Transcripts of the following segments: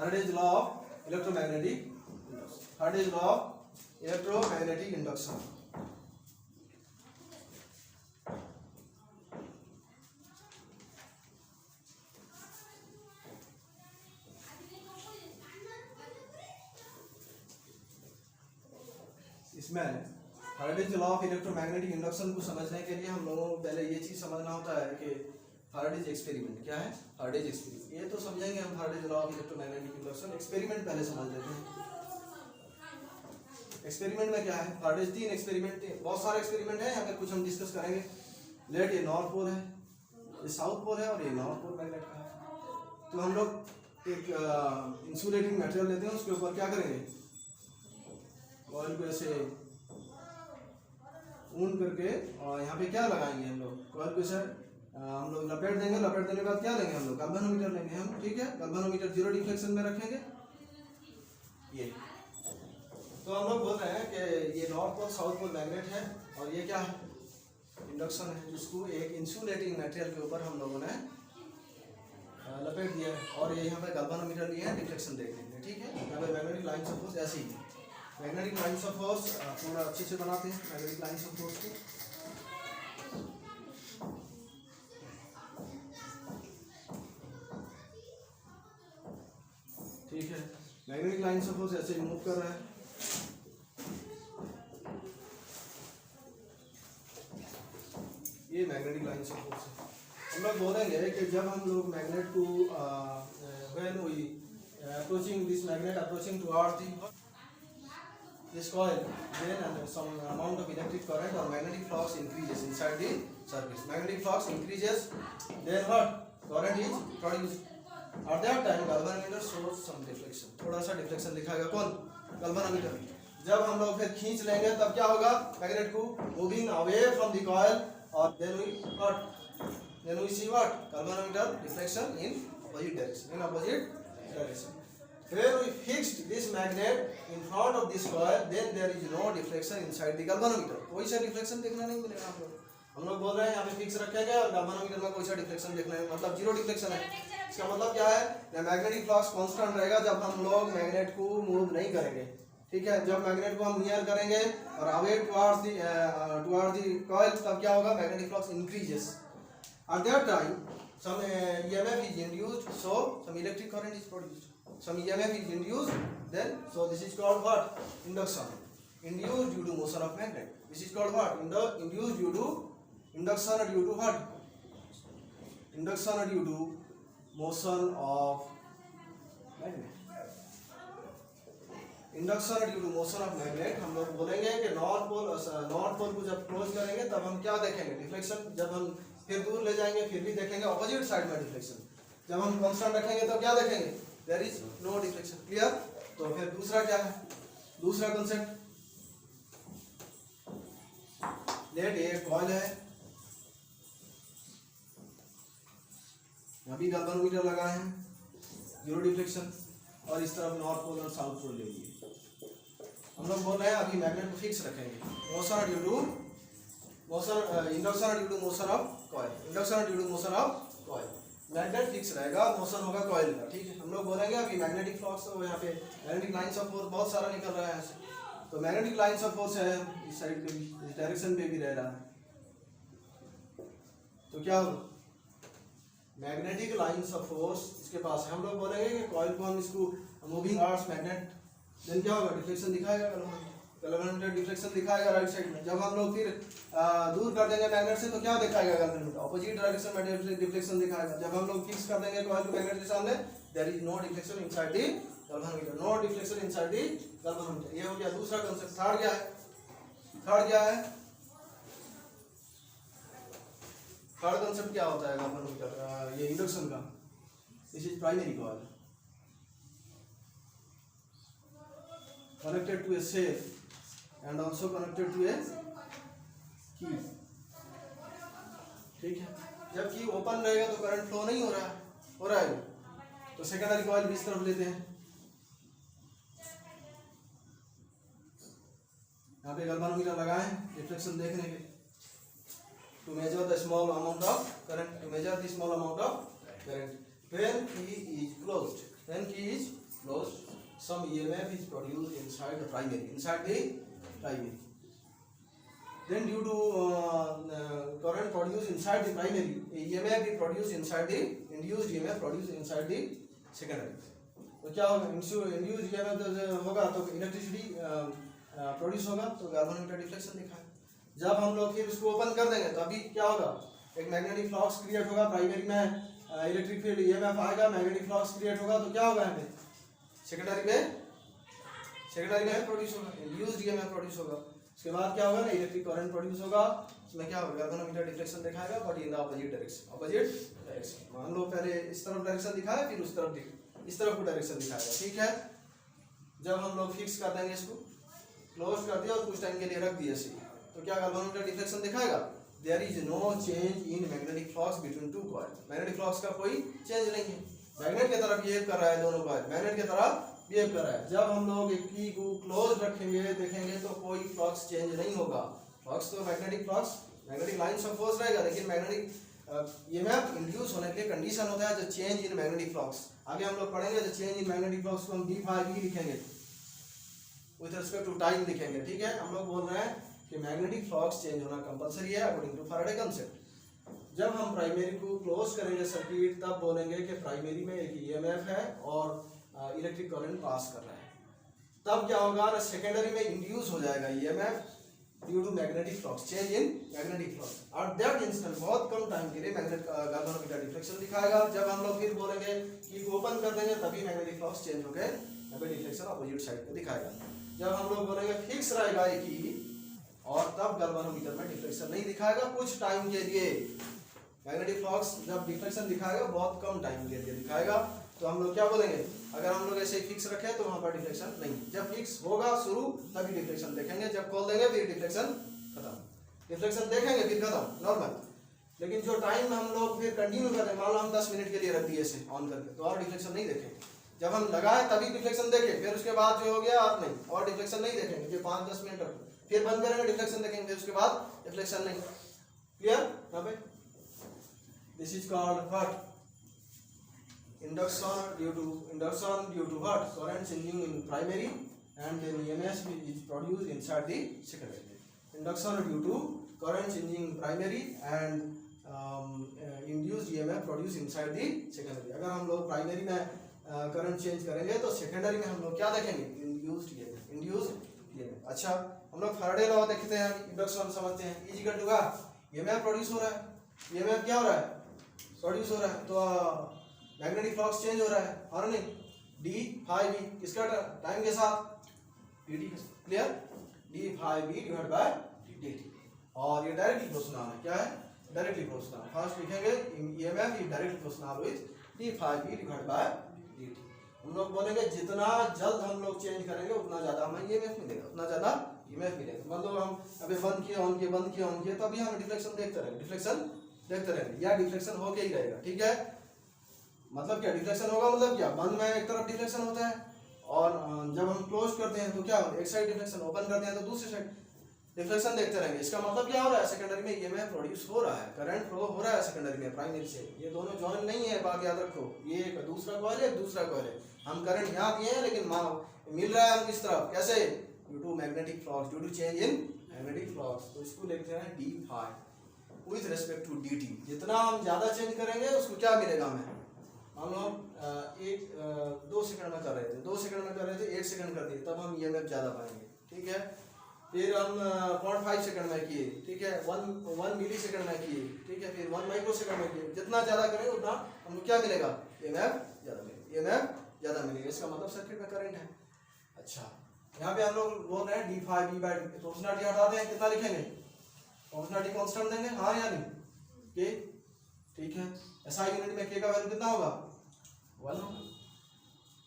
Faraday's law of electromagnetic induction. Faraday's law of electromagnetic induction. इसमें Faraday's law of electromagnetic induction को समझने के लिए हम लोगों को पहले ये चीज समझना होता है कि फैराडेज एक्सपेरिमेंट क्या है। फैराडेज एक्सपेरिमेंट ये तो समझेंगे हम, Faraday's law of electromagnetic induction. Experiment पहले समझ लेते हैं। एक्सपेरिमेंट में क्या है, फैराडेज तीन एक्सपेरिमेंट, बहुत सारे एक्सपेरिमेंट है, यहाँ पे कुछ हम डिस्कस करेंगे। लेट ये नॉर्थ पोल है, ये साउथ पोल है और ये नॉर्थ पोल मैग्नेट का है। तो हम लोग एक इंसुलेटिंग मटेरियल लेते हैं, उसके ऊपर क्या करेंगे, कॉइल को ऐसे ऊन करके और यहाँ पे क्या लगाएंगे हम लोग, कॉइल को ऐसे हम लोग लपेट देंगे। लपेट देने के बाद क्या लेंगे हम लोग, गैल्वेनोमीटर लेंगे हम, ठीक है। गैल्वेनोमीटर जीरो डिफ्लेक्शन में रखेंगे। ये तो हम लोग बोल रहे हैं कि ये north pole south pole magnet है और ये क्या है, इंडक्शन है, जिसको एक इंसुलेटिंग मटेरियल के ऊपर हम लोगों ने लपेट दिया है। और ये यहाँ पे गैल्वेनोमीटर लिए हैं डिफ्लेक्शन देखने के लिए, ठीक है। यहाँ पे मैग्नेटिक लाइन्स ऑफ फोर्स ऐसी ही, मैग्नेटिक लाइन्स ऑफ फोर्स थोड़ा अच्छे से बनाते हैं मैग्नेटिक लाइन्स ऑफ फोर्स को। ठीक है, मैग्नेटिक लाइन्स ऑफ फोर्स ऐसे मूव कर रहा है। ये मैग्नेटिक लाइन्स ऑफ फोर्स है। हम लोग बोलेंगे कि जब हम लोग मैग्नेट को when we approaching this magnet approaching towards this coil, then some amount of electric current or magnetic flux increases inside the surface. Magnetic flux increases, then what? Current is produced. At that time, galvanometer shows some deflection. थोड़ा सा deflection दिखाएगा कौन? galvanometer. जब हम लोग फिर खींच लेंगे तब क्या होगा, मैग्नेट को moving away from the coil और then we what? Then we see what? Galvanometer deflection in opposite direction. In opposite direction. When we fixed this magnet in front of this coil, then there is no deflection inside the galvanometer. कोई सा deflection देखना नहीं मिलेगा आप लोग। हम लोग बोल रहे हैं यहाँ पे फिक्स रखेंगे और galvanometer में कोई सा डिफ्लेक्शन देखना है, मतलब जीरो डिफ्लेक्शन है। इसका मतलब क्या है, मैग्नेटिक फ्लक्स कांस्टेंट रहेगा जब हम लोग मैग्नेट को मूव नहीं करेंगे, ठीक है। जब मैग्नेट को हम नियर करेंगे और अवे टुवर्ड्स द कॉइल, तब क्या होगा, magnetic flux increases. At that time some EMF is induced, so some electric current is produced. Some EMF is induced, then so this is called what? Induction. Induced due to motion of magnet. This is called what? Induced due to induction due to what? Induction due to motion of magnet. Induction due to motion of magnet. हम लोग बोलेंगे कि north pole को जब close करेंगे तब हम क्या देखेंगे, डिफ्लेक्शन। जब हम फिर दूर ले जाएंगे फिर भी देखेंगे ऑपोजिट साइड में डिफ्लेक्शन। जब हम कांस्टेंट रखेंगे तो क्या देखेंगे, there is no deflection. Clear. तो फिर दूसरा क्या है, दूसरा कांसेप्ट, लेट ये कॉइल है, अभी गैल्वेनोमीटर लगाए हैं, जीरो डिफ्लेक्शन, और इस तरफ नॉर्थ पोल और साउथ पोल ले लिए। हम लोग बोल रहे हैं अभी मैग्नेट को फिक्स रखेंगे। Motion due to motion, induction due to motion of coil, induction due to motion of coil. Magnet fix रहेगा, मोशन होगा कॉइल का, ठीक है। हम लोग बोलेंगे अभी मैग्नेटिक फ्लक्स, तो यहाँ पे मैग्नेटिक लाइन्स ऑफ फोर्स बहुत सारा निकल रहा है यहाँ से। तो मैग्नेटिक लाइन्स ऑफ फोर्स है इस साइड पे भी, इस डायरेक्शन पे भी रह रहा है। तो क्या होगा, मैग्नेटिक लाइन्स ऑफ फोर्स इसके पास है। हम लोग बोलेंगे कि कॉइल को हम इसको मूविंग आर्ट्स मैग्नेट, देन क्या होगा, डिफ्लेक्शन दिखाएगा, गैल्वेनोमीटर डिफ्लेक्शन दिखाएगा राइट साइड में। जब हम लोग फिर दूर कर देंगे मैग्नेट से तो क्या दिखाएगा, गैल्वेनोमीटर ऑपोजिट डायरेक्शन में डिफ्लेक्शन दिखाएगा। जब हम लोग फिक्स कर देंगे कॉइल को मैग्नेट के सामने, there is no deflection inside the galvanometer, no deflection inside the galvanometer. ये हो गया दूसरा कांसेप्ट। थर्ड क्या है, थर्ड क्या है, थर्ड कांसेप्ट क्या होता है गैल्वेनोमीटर, ये इंडक्शन का। This is primary coil connected to a safe and also connected to a key, ठीक है। जब की ओपन रहेगा तो करंट फ्लो नहीं हो रहा है, तो सेकेंडरी कॉइल भी इस तरफ लेते हैं। यहाँ पे गैल्वेनोमीटर लगाए रिफ्लेक्शन देखने के, to measure the small amount of current, to measure the small amount of current when key is closed, when key is closed, some EMF is produced inside the primary. Then due to current produced inside the primary, EMF is produced inside the induced EMF produced inside the secondary. तो क्या होगा, induced EMF होगा तो electricity produce होगा, तो galvanometer deflection दिखाएगा। जब हम लोग फिर उसको ओपन कर देंगे तो अभी क्या होगा, एक मैग्नेटिक फ्लक्स क्रिएट होगा, प्राइमरी में इलेक्ट्रिक फील्ड EMF आएगा, मैग्नेटिक फ्लक्स क्रिएट होगा, तो क्या होगा यहाँ पे सेकेंडरी में प्रोड्यूस होगा, इंड्यूस्ड EMF प्रोड्यूस होगा। उसके बाद क्या होगा ना, इलेक्ट्रिक करंट प्रोड्यूस होगा, उसमें क्या होगा, गैल्वेनोमीटर डिफ्लेक्शन दिखाएगा, but in the opposite direction. मान लो पहले इस तरफ डायरेक्शन दिखाया, फिर उस तरफ इस तरफ को डायरेक्शन दिखाएगा, ठीक है। जब हम लोग फिक्स कर देंगे, इसको क्लोज कर दिया और कुछ टाइम के लिए रख दिया इसे, तो क्या गैल्वेनोमीटर डिफ्लेक्शन दिखाएगा, there is no change in magnetic flux between two coil. Magnetic flux का कोई चेंज नहीं है, मैग्नेट की तरफ बिहेव कर रहा है, दोनों कॉइल मैग्नेट की तरफ बिहेव कर रहा है। जब हम लोग एक की को क्लोज रखेंगे, देखेंगे तो कोई फ्लक्स चेंज नहीं होगा। फ्लक्स तो मैग्नेटिक लाइंस ऑफ फोर्स रहेगा, लेकिन मैग्नेटिक EMF इंड्यूस होने के लिए कंडीशन होता है जो चेंज इन मैग्नेटिक फ्लक्स। आगे हम लोग पढ़ेंगे जो चेंज इन मैग्नेटिक फ्लक्स को हम d/v लिखेंगे, विद रिस्पेक्ट टू टाइम लिखेंगे, ठीक है। हम लोग बोल रहे हैं कि मैग्नेटिक फ्लक्स चेंज होना कंपलसरी है अकॉर्डिंग टू फैराडे कांसेप्ट। जब हम प्राइमरी को क्लोज करेंगे सर्किट, तब बोलेंगे कि प्राइमरी में एक EMF है और इलेक्ट्रिक करंट पास कर रहा है। तब क्या होगा ना, सेकेंडरी में इंड्यूस हो जाएगा EMF due to magnetic flux, change in magnetic flux. और दैट इंस्टेंट बहुत कम टाइम के लिए गैल्वेनोमीटर डिफ्लेक्शन दिखाएगा। जब हम लोग फिर बोलेंगे कि ओपन कर देंगे, तभी मैग्नेटिक फ्लक्स चेंज होकर यहाँ पे डिफ्लेक्शन अपोजिट साइड पे दिखाएगा। जब हम लोग बोलेंगे फिक्स रहेगा एक ही, और तब गैल्वेनोमीटर में डिफ्लेक्शन नहीं दिखाएगा कुछ टाइम के लिए। मैग्नेटिक फ्लक्स जब डिफ्लेक्शन दिखाएगा बहुत कम टाइम के लिए दिखाएगा, तो हम लोग क्या बोलेंगे, अगर हम लोग ऐसे ही फिक्स रखें तो वहां पर डिफ्लेक्शन नहीं। जब फिक्स होगा शुरू, तभी डिफ्लेक्शन देखेंगे, जब खोल देंगे फिर डिफ्लेक्शन खत्म, डिफ्लेक्शन देखेंगे फिर खत्म, नॉर्मल। लेकिन जो टाइम हम लोग फिर कंटिन्यू करें, मान लो हम 10 मिनट के लिए रख दिए इसे ऑन करके, तो और डिफ्लेक्शन नहीं देखेंगे। जब हम लगाए तभी डिफ्लेक्शन देखें, फिर उसके बाद जो हो गया आप नहीं, और डिफ्लेक्शन नहीं देखेंगे, फिर 5-10 मिनट रखो, फिर बंद करेंगे, डिफ्लेक्शन देखेंगे, फिर उसके बाद डिफ्लेक्शन नहीं। क्लियर यहाँ पे? This is called what, induction due to what, current changing in primary, and then EMF is produced inside the secondary. Induction due to current changing in primary and induced EMF produced inside the secondary. अगर हम लोग primary में current change करेंगे तो secondary में हम लोग क्या देखेंगे, इंड्यूस्ड EMF। अच्छा, हम लोग फैराडे लॉ देखते हैं, इंडक्शन समझते हैं। इज इक्वल टू का EMF प्रोड्यूस हो रहा है, EMF क्या हो रहा है, प्रोड्यूस हो रहा है, तो मैग्नेटिक फ्लक्स चेंज हो रहा है, और नहीं, d/v किसका टाइम के साथ, dt। Clear, d/v divide by dt। और ये डायरेक्टली प्रोपोर्शनल है, क्या है, डायरेक्टली प्रोपोर्शनल। फर्स्ट लिखेंगे EMF is directly proportional with d/v divide by dt। हम लोग बोलेंगे जितना जल्द हम लोग चेंज करेंगे उतना ज्यादा हमें EMF मिलेगा, उतना ज्यादा EMF मिलेगा। मतलब हम अभी बंद किए ऑन किए तभी हम डिफ्लेक्शन देखते रहेंगे, या डिफ्लेक्शन होके ही रहेगा, ठीक है। मतलब क्या डिफ्लेक्शन होगा, मतलब क्या, बंद में एक तरफ डिफ्लेक्शन होता है, और जब हम क्लोज करते हैं तो क्या, एक साइड डिफ्लेक्शन, ओपन करते हैं तो दूसरी साइड डिफ्लेक्शन देखते रहेंगे। इसका मतलब क्या हो रहा है, सेकेंडरी में EMF प्रोड्यूस हो रहा है, करंट फ्लो हो रहा है सेकेंडरी में प्राइमरी से। ये दोनों जॉइन नहीं है, बात याद रखो, ये एक दूसरा कॉइल है, दूसरा कॉइल है। हम करंट यहाँ दिए हैं, लेकिन मिल रहा है हम किस तरफ, कैसे, due to magnetic flux, due to change in magnetic flux. तो इसको लिखते हैं d/v with respect to dt। जितना हम ज्यादा चेंज करेंगे उसको क्या मिलेगा हमें। हम लोग 2 सेकंड में कर रहे थे, 2 सेकंड में कर रहे थे, 1 सेकंड कर दिए, तब हम EMF ज्यादा पाएंगे, ठीक है। फिर हम 0.5 सेकंड में किए, ठीक है, 1 मिली सेकंड में किए, ठीक है, फिर 1 माइक्रो सेकंड में किए। जितना ज्यादा करेंगे उतना हमको क्या मिलेगा, EMF ज्यादा मिलेगा। इसका मतलब सर्किट में करंट है। अच्छा, यहाँ पे हम लोग बोल रहे हैं d/v बाय प्रोपोर्शनलिटी हटाते हैं, कितना लिखेंगे, प्रोपोर्शनलिटी कांस्टेंट देंगे, हाँ या नहीं, के, ठीक है। SI यूनिट में k का वैल्यू कितना होगा, 1 होगा।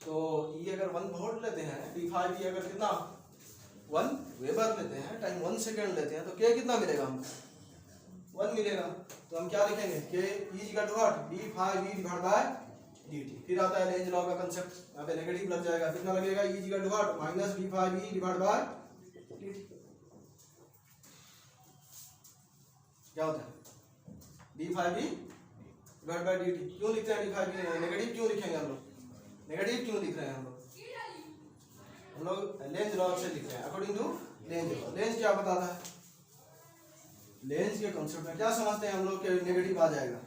तो E अगर 1 वोल्ट लेते हैं, d/v अगर कितना 1 वेबर लेते हैं, टाइम 1 सेकंड लेते हैं, तो k कितना मिलेगा हमको, 1 मिलेगा। तो हम क्या लिखेंगे, k is equal to what, d/v divide by dt। फिर आता है लेंज लॉ का कांसेप्ट, यहाँ पे नेगेटिव लग जाएगा, कितना लगेगा, e is equal to what, minus d/v divide by dt। क्या होता है, d/v डिवाइड बाय dt। क्यों लिखते हैं d/v, नेगेटिव क्यों लिखेंगे हम लोग, नेगेटिव क्यों लिख रहे हैं हम लोग, हम लोग लेंज लॉ से लिखते हैं according to Lenz law. Lenz क्या बताता है? लेंज के कॉन्सेप्ट में क्या समझते हैं हम लोग कि नेगेटिव आ जाएगा।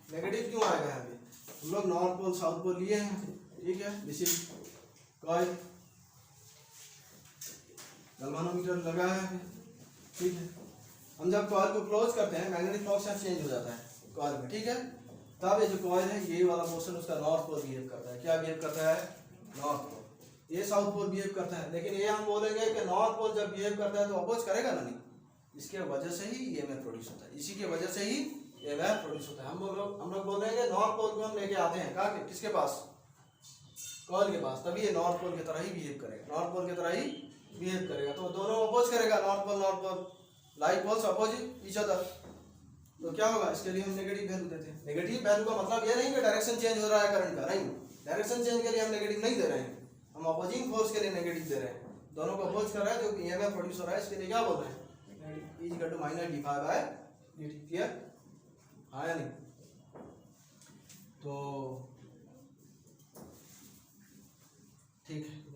नेगेटिव क्यों आएगा यहाँ पे? हम लोग नॉर्थ पोल साउथ पोल लिए हैं, ठीक है। दिस इज कॉइल, गैल्वेनोमीटर लगा है, ठीक है। हम जब कॉइल को क्लोज करते हैं मैग्नेटिक फ्लक्स चेंज हो जाता है कॉइल में, ठीक है। तब ये जो कॉइल है ये वाला पोर्शन उसका नॉर्थ पोल बिहेव करता है। क्या बिहेव करता है? North pole. ये साउथ पोल बिहेव करता है। लेकिन ये हम बोलेंगे कि नॉर्थ पोल जब बिहेव करता है तो अपोज करेगा ना, नहीं। इसके वजह से ही ईएमएफ प्रोड्यूस होता है, इसी की वजह से ही ईएमएफ प्रोड्यूस होता है। हम लोग बोल रहे हैं कि नॉर्थ पोल को हम लेके आते हैं कहाँ के, किसके पास? कॉइल के पास। तभी ये नॉर्थ पोल की तरह ही बिहेव करेगा, नॉर्थ पोल की तरह ही बिहेव करेगा। तो दोनों अपोज करेगा, north pole like poles oppose each other. तो क्या होगा? इसके लिए हम नेगेटिव वैल्यू देते हैं। नेगेटिव वैल्यू का मतलब ये नहीं कि डायरेक्शन चेंज हो रहा है करंट का, नहीं। डायरेक्शन चेंज के लिए हम नेगेटिव नहीं दे रहे हैं, हम अपोजिंग फोर्स के लिए नेगेटिव दे रहे हैं। दोनों को अपोज कर रहा है, जो ईएमएफ प्रोड्यूस हो रहा है, इसके लिए क्या बोल रहे हैं? E = -d∅dt। क्लियर? हाँ या नहीं? तो ठीक है।